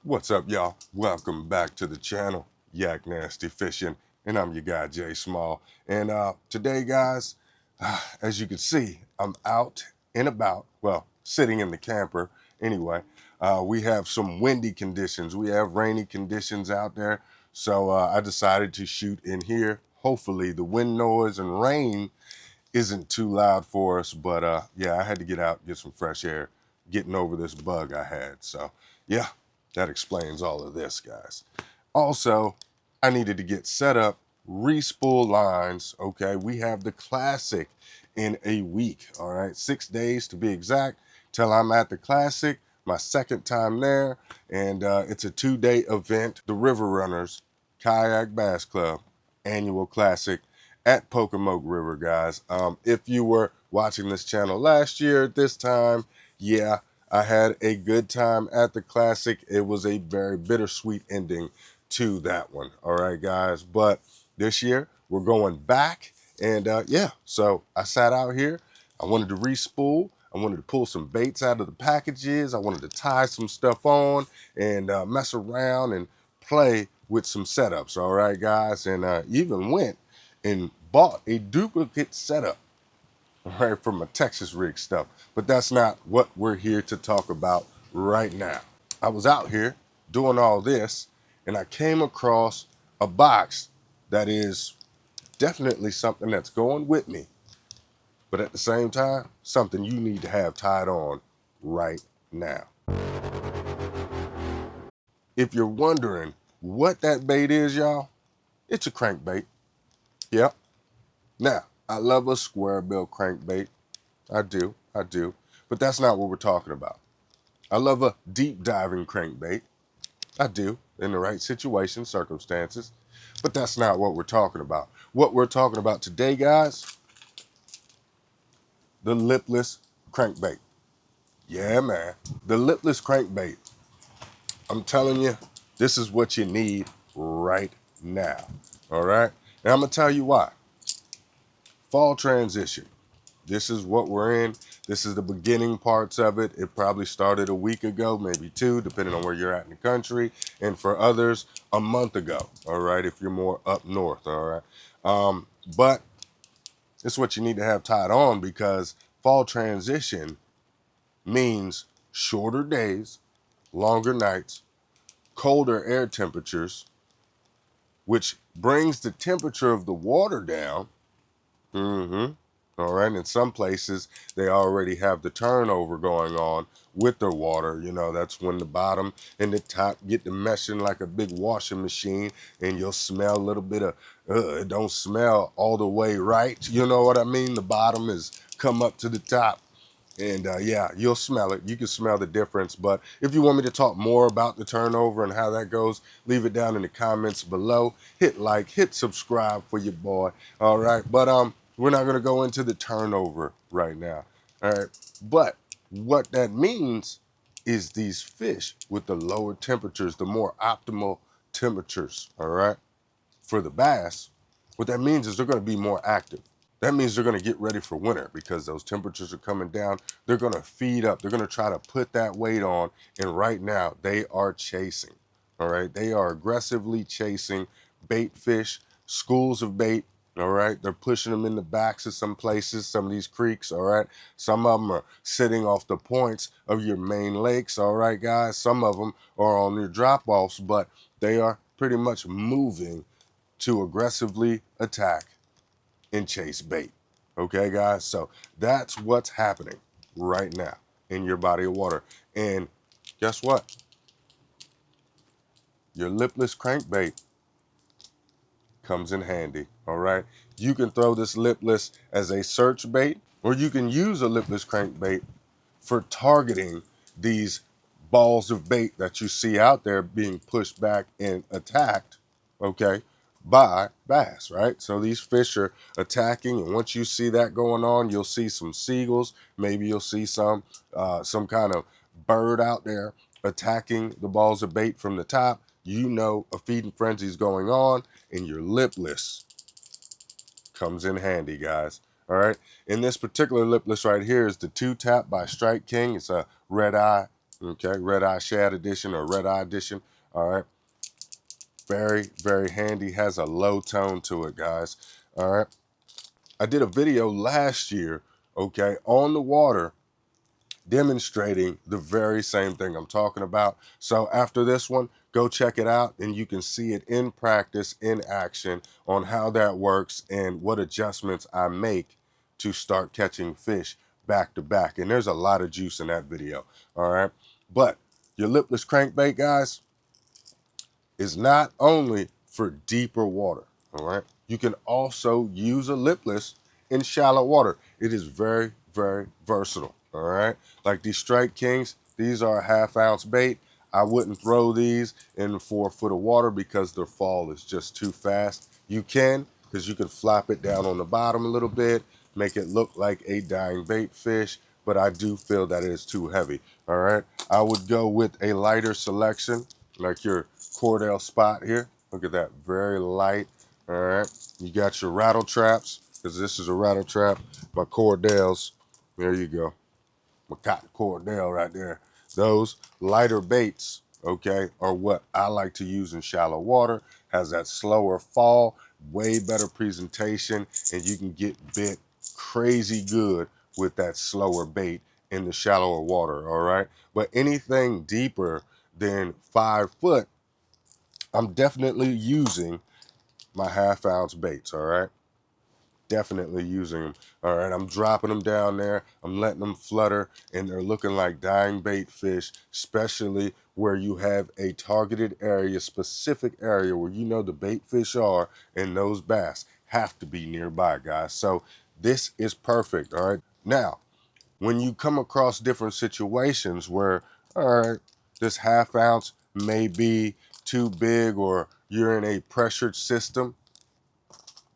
What's up, y'all? Welcome back to the channel, Yak Nasty Fishing, and I'm your guy, Jay Small. And today, guys, as you can see, I'm out and about, well, sitting in the camper anyway. We have some windy conditions. We have rainy conditions out there, so I decided to shoot in here. Hopefully, the wind noise and rain isn't too loud for us, but yeah, I had to get out, get some fresh air, getting over this bug I had. So yeah, that explains all of this, guys. Also, I needed to get set up, re-spool lines. Okay, we have the Classic in a week. All right, 6 days to be exact till I'm at the Classic, my second time there, and it's a 2-day event. The River Runners Kayak Bass Club annual Classic at Pocomoke River, guys. If you were watching this channel last year at this time, yeah, I had a good time at the Classic. It was a very bittersweet ending to that one. All right, guys. But this year we're going back, and yeah, so I sat out here. I wanted to re-spool. I wanted to pull some baits out of the packages. I wanted to tie some stuff on and mess around and play with some setups. All right, guys, and even went and bought a duplicate setup, right, from a Texas rig stuff. But that's not what we're here to talk about right now. I was out here doing all this, and I came across a box that is definitely something that's going with me, but at the same time, something you need to have tied on right now. If you're wondering what that bait is, y'all, it's a crankbait. Yep. Now, I love a square bill crankbait. I do. But that's not what we're talking about. I love a deep diving crankbait. I do, in the right situation, circumstances. But that's not what we're talking about. What we're talking about today, guys, the lipless crankbait. Yeah, man. The lipless crankbait. I'm telling you, this is what you need right now. All right? And I'm going to tell you why. Fall transition. This is what we're in. This is the beginning parts of it. It probably started a week ago, maybe two, depending on where you're at in the country. And for others, a month ago, all right, if you're more up north, all right. But it's what you need to have tied on, because fall transition means shorter days, longer nights, colder air temperatures, which brings the temperature of the water down. All right. In some places, they already have the turnover going on with their water. You know, that's when the bottom and the top get to meshing like a big washing machine, and you'll smell a little bit of, it don't smell all the way right. You know what I mean? The bottom is come up to the top. And yeah, you'll smell it. You can smell the difference. But if you want me to talk more about the turnover and how that goes, leave it down in the comments below. Hit like, hit subscribe for your boy. All right. But we're not going to go into the turnover right now. All right. But what that means is these fish with the lower temperatures, the more optimal temperatures, all right, for the bass, what that means is they're going to be more active. That means they're going to get ready for winter, because those temperatures are coming down. They're going to feed up. They're going to try to put that weight on. And right now, they are chasing. All right. They are aggressively chasing bait fish, schools of bait. All right. They're pushing them in the backs of some places, some of these creeks. All right. Some of them are sitting off the points of your main lakes. All right, guys. Some of them are on your drop offs, but they are pretty much moving to aggressively attack and chase bait. Okay, guys? So that's what's happening right now in your body of water. And guess what? Your lipless crankbait comes in handy. All right. You can throw this lipless as a search bait, or you can use a lipless crankbait for targeting these balls of bait that you see out there being pushed back and attacked, okay, by bass, right? So these fish are attacking, and once you see that going on, you'll see some seagulls, maybe you'll see some kind of bird out there attacking the balls of bait from the top. You know a feeding frenzy is going on, and your lipless comes in handy, guys. All right. In this particular lipless right here is the 2-Tap by Strike King. It's a red eye Okay, red eye shad edition or red eye edition. All right, very, very handy. Has a low tone to it, guys. All right, I did a video last year, okay, on the water demonstrating the very same thing I'm talking about. So after this one, go check it out and you can see it in practice, in action, on how that works and what adjustments I make to start catching fish back to back. And there's a lot of juice in that video. All right. But your lipless crankbait, guys, is not only for deeper water, all right? You can also use a lipless in shallow water. It is very, very versatile, all right? Like these Strike Kings, these are a half-ounce bait. I wouldn't throw these in 4 foot of water because their fall is just too fast. You can, because you can flop it down on the bottom a little bit, make it look like a dying bait fish, but I do feel that it is too heavy, all right? I would go with a lighter selection, like your Cordell spot here. Look at that, very light. All right, you got your rattle traps, because this is a rattle trap. My Cordells, there you go. My cotton Cordell right there. Those lighter baits, okay, are what I like to use in shallow water. Has that slower fall, way better presentation, and you can get bit crazy good with that slower bait in the shallower water, all right? But anything deeper than 5 foot, I'm definitely using my half-ounce baits, all right? Definitely using them, all right? I'm dropping them down there. I'm letting them flutter, and they're looking like dying bait fish, especially where you have a targeted area, specific area where you know the bait fish are, and those bass have to be nearby, guys. So this is perfect, all right? Now, when you come across different situations where, all right, this half ounce may be too big or you're in a pressured system,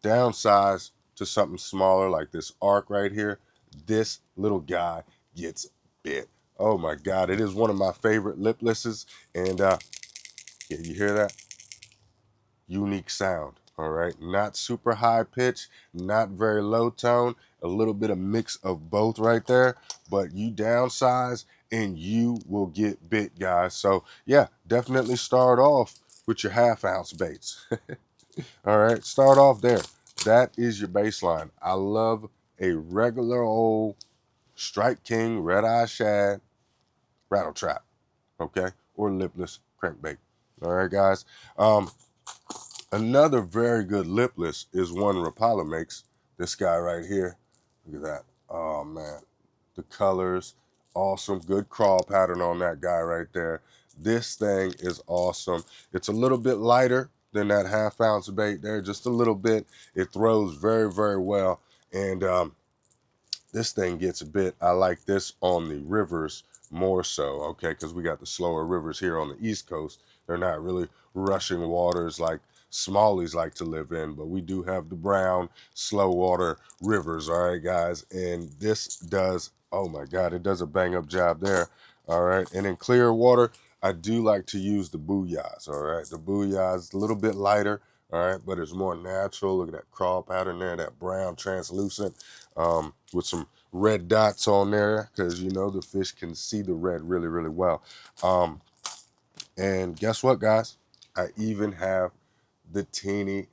downsize to something smaller like this arc right here. This little guy gets bit. Oh my God, it is one of my favorite liplesses. And yeah, you hear that? Unique sound, all right? Not super high pitch, not very low tone, a little bit of mix of both right there, but you downsize and you will get bit, guys. So yeah, definitely start off with your half-ounce baits. All right, start off there. That is your baseline. I love a regular old Strike King, red eye shad, rattle trap, okay, or lipless crankbait. All right, guys. Another very good lipless is one Rapala makes. This guy right here. Look at that. Oh, man. The colors, awesome. Good crawl pattern on that guy right there. This thing is awesome. It's a little bit lighter than that half-ounce bait there, just a little bit. It throws very, very well. And this thing gets a bit. I like this on the rivers more so, okay, because we got the slower rivers here on the East Coast. They're not really rushing waters like smallies like to live in, but we do have the brown, slow water rivers, all right, guys, and this does, oh my God, it does a bang-up job there, all right, and in clear water, I do like to use the booyahs, all right, the booyahs, a little bit lighter, all right, but it's more natural. Look at that crawl pattern there, that brown translucent, with some red dots on there because you know the fish can see the red really, really well. And guess what, guys? I even have the teeny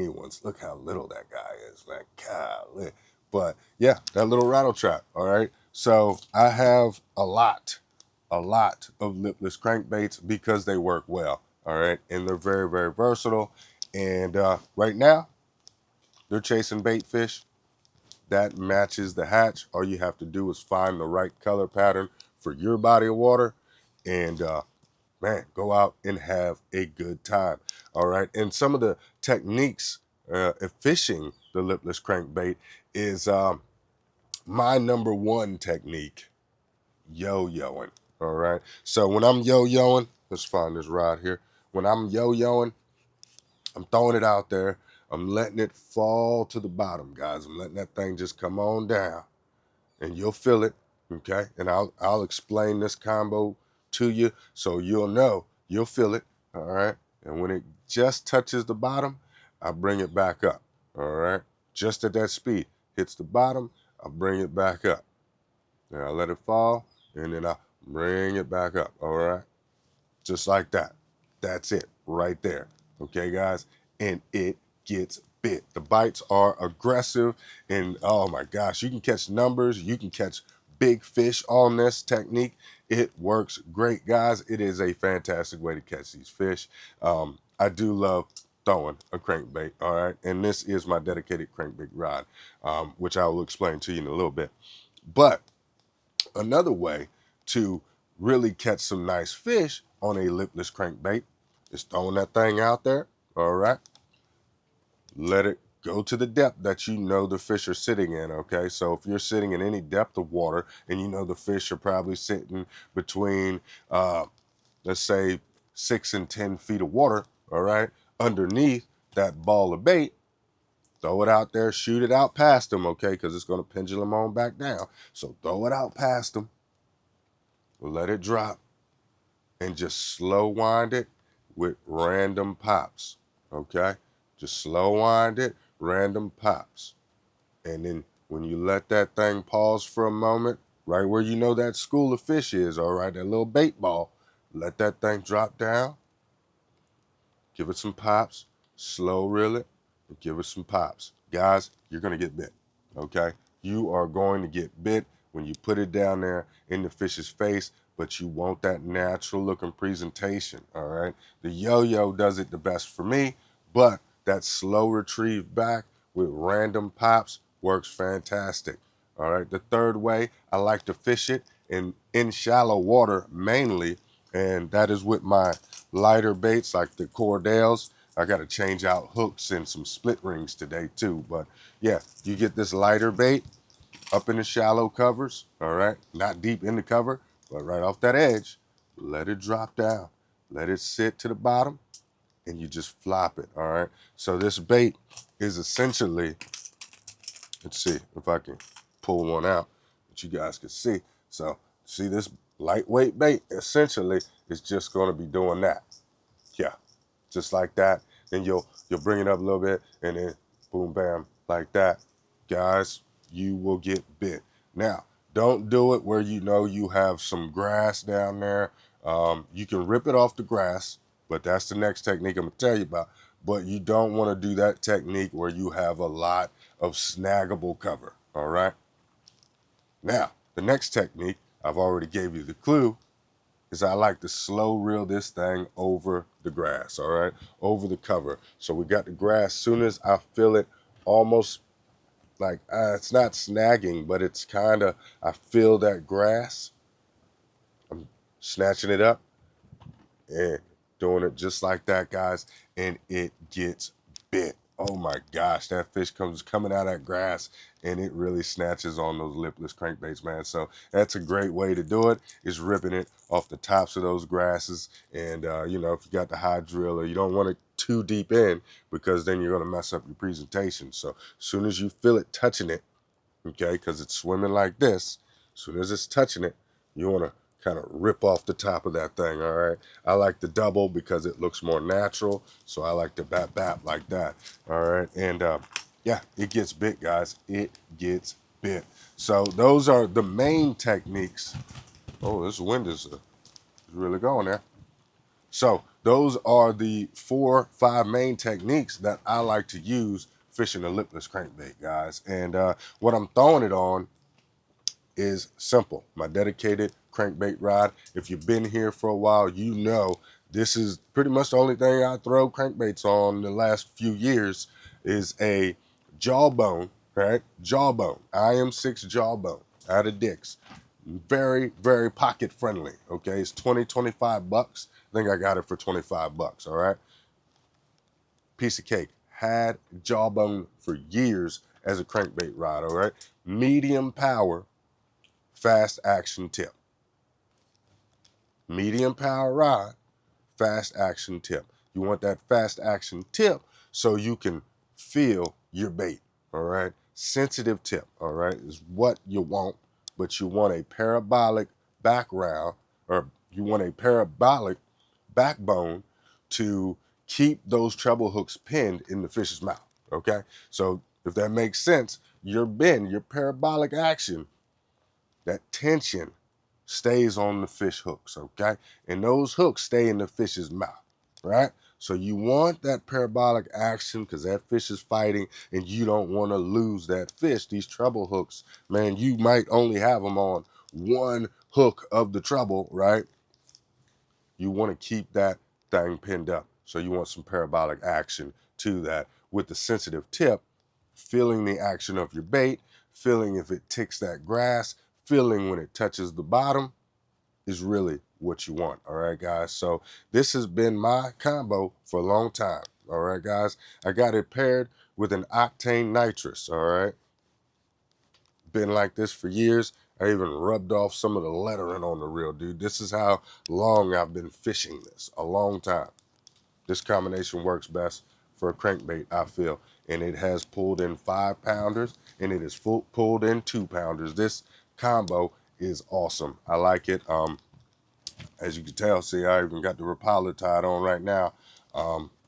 ones. Look how little that guy is, man. Golly. But yeah, that little rattle trap. All right. So I have a lot of lipless crankbaits because they work well. All right. And they're very, very versatile. And right now, they're chasing bait fish that matches the hatch. All you have to do is find the right color pattern for your body of water and man, go out and have a good time. All right. And some of the techniques of fishing the lipless crankbait is my number one technique, yo-yoing. All right. So when I'm yo-yoing, let's find this rod here. When I'm yo-yoing, I'm throwing it out there. I'm letting it fall to the bottom, guys. I'm letting that thing just come on down and you'll feel it, okay? And I'll explain this combo to you so you'll know, you'll feel it, all right? And when it just touches the bottom, I bring it back up, all right? Just at that speed. Hits the bottom, I bring it back up. Then I let it fall, and then I Bring it back up, all right? Just like that. That's it right there. Okay, guys? And it gets bit. The bites are aggressive, and oh my gosh, you can catch numbers, you can catch big fish on this technique. It works great, guys. It is a fantastic way to catch these fish. I do love throwing a crankbait, all right? And this is my dedicated crankbait rod, which I will explain to you in a little bit. But another way to really catch some nice fish on a lipless crankbait is throwing that thing out there, all right? Let it go to the depth that you know the fish are sitting in, okay? So if you're sitting in any depth of water and you know the fish are probably sitting between, let's say, 6 and 10 feet of water, all right, underneath that ball of bait, throw it out there, shoot it out past them, okay, because it's going to pendulum on back down. So throw it out past them, let it drop, and just slow wind it with random pops, okay? Just slow wind it, random pops. And then when you let that thing pause for a moment, right where you know that school of fish is, all right, that little bait ball, let that thing drop down, give it some pops, slow reel it, and give it some pops. Guys, you're going to get bit, okay? You are going to get bit when you put it down there in the fish's face, but you want that natural looking presentation, all right? The yo-yo does it the best for me, but that slow retrieve back with random pops works fantastic, all right? The third way I like to fish it in shallow water mainly, and that is with my lighter baits like the Cordales. I got to change out hooks and some split rings today too. But yeah, you get this lighter bait up in the shallow covers, all right? Not deep in the cover, but right off that edge. Let it drop down. Let it sit to the bottom and you just flop it, all right? So this bait is essentially, let's see if I can pull one out that you guys can see. So see this lightweight bait essentially is just going to be doing that. Yeah, just like that. Then you'll bring it up a little bit and then boom, bam, like that. Guys, you will get bit. Now, don't do it where you know you have some grass down there. You can rip it off the grass, but that's the next technique I'm gonna tell you about. But you don't want to do that technique where you have a lot of snaggable cover, all right? Now, the next technique, I've already gave you the clue, is I like to slow reel this thing over the grass, all right, over the cover. So we got the grass. Soon as I feel it almost like it's not snagging, but it's kind of, I feel that grass, I'm snatching it up and doing it just like that, guys, and it gets bit. Oh my gosh, that fish comes coming out of that grass and it really snatches on those lipless crankbaits, man. So that's a great way to do it, is ripping it off the tops of those grasses. And you know, if you got the high driller, you don't want it too deep in because then you're gonna mess up your presentation. So as soon as you feel it touching it, okay, because it's swimming like this, as soon as it's touching it, you want to kind of rip off the top of that thing, all right? I like the double because it looks more natural, so I like to bap like that, all right? And yeah, it gets bit, guys. It gets bit. So those are the main techniques. Oh, this wind is really going there. So those are the 4-5 main techniques that I like to use fishing a lipless crankbait, guys. And what I'm throwing it on is simple. My dedicated crankbait rod. If you've been here for a while, you know this is pretty much the only thing I throw crankbaits on the last few years is a jawbone, right? Jawbone, IM6 jawbone out of Dick's. Very, very pocket friendly, okay? It's 25 bucks. I think I got it for 25 bucks, all right? Piece of cake. Had jawbone for years as a crankbait rod, all right? Medium power, fast action tip. Medium power rod, fast action tip. You want that fast action tip so you can feel your bait, all right? Sensitive tip, all right, is what you want, but you want a parabolic background, or you want a parabolic backbone to keep those treble hooks pinned in the fish's mouth, okay? So if that makes sense, your bend, your parabolic action, that tension stays on the fish hooks, okay? And those hooks stay in the fish's mouth, right? So you want that parabolic action because that fish is fighting and you don't want to lose that fish. These treble hooks, man, you might only have them on one hook of the treble, right? You want to keep that thing pinned up. So you want some parabolic action to that with the sensitive tip, feeling the action of your bait, feeling if it ticks that grass, feeling when it touches the bottom is really what you want. All right, guys. So this has been my combo for a long time. All right, guys. I got it paired with an octane nitrous. All right. Been like this for years. I even rubbed off some of the lettering on the reel, dude. This is how long I've been fishing this. A long time. This combination works best for a crankbait, I feel. And it has pulled in 5-pounders and it is pulled in 2-pounders. This combo is awesome. I like it. As you can tell, see, I even got the Rapala tied on right now.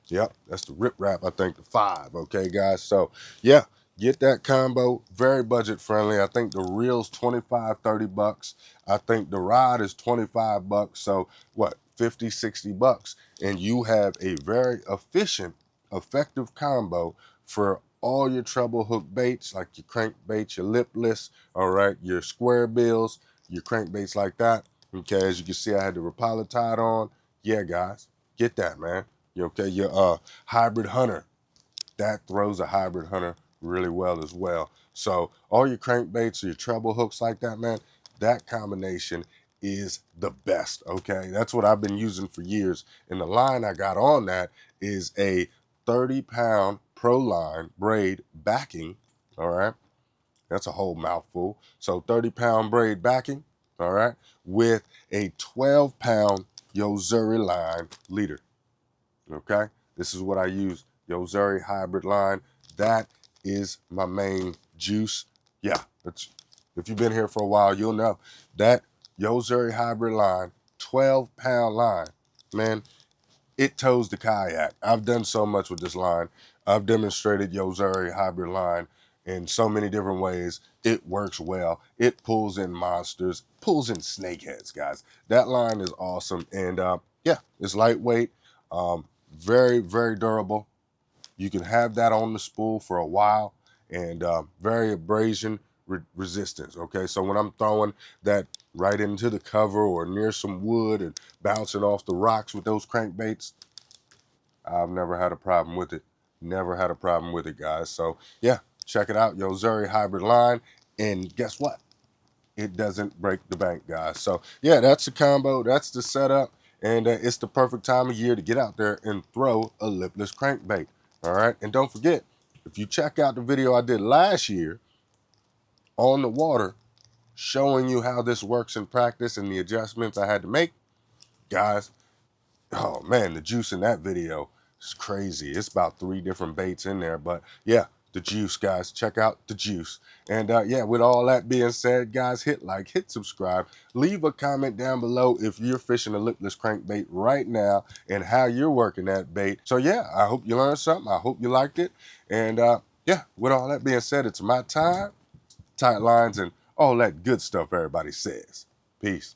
Yep, that's the Rip Rap, I think, the 5. Okay, guys. So, yeah, get that combo. Very budget friendly. I think the reel's 25, 30 bucks. I think the rod is 25 bucks. So, what, 50, 60 bucks. And you have a very efficient, effective combo for all your treble hook baits, like your crankbaits, your lipless, all right, your square bills, your crankbaits like that. Okay, as you can see, I had the Rapala tied on. Yeah, guys, get that, man. You okay? Your hybrid hunter, that throws a hybrid hunter really well as well. So all your crankbaits or your treble hooks like that, man, that combination is the best. Okay, that's what I've been using for years. And the line I got on that is a 30-pound Pro Line braid backing. All right. That's a whole mouthful. So 30-pound braid backing, all right, with a 12-pound Yozuri line leader, okay? This is what I use, Yozuri hybrid line. That is my main juice. Yeah, if you've been here for a while, you'll know that Yozuri hybrid line, 12-pound line, man, it tows the kayak. I've done so much with this line. I've demonstrated Yozuri hybrid line in so many different ways. It works well. It pulls in monsters, pulls in snakeheads, guys. That line is awesome. And yeah, it's lightweight, very, very durable. You can have that on the spool for a while and very abrasion resistance. Okay, so when I'm throwing that right into the cover or near some wood and bouncing off the rocks with those crankbaits, I've never had a problem with it. Never had a problem with it, guys. So yeah, check it out, Yozuri hybrid line. And guess what? It doesn't break the bank, guys. So yeah, that's the combo. That's the setup. And it's the perfect time of year to get out there and throw a lipless crankbait. All right. And don't forget, if you check out the video I did last year on the water, showing you how this works in practice and the adjustments I had to make, guys, oh man, the juice in that video is crazy. It's about 3 different baits in there, but yeah, the juice, guys. Check out the juice. And yeah, with all that being said, guys, hit like, hit subscribe, leave a comment down below if you're fishing a lipless crankbait right now and how you're working that bait. So yeah, I hope you learned something. I hope you liked it. And yeah, with all that being said, it's my time, tight lines, and all that good stuff everybody says. Peace.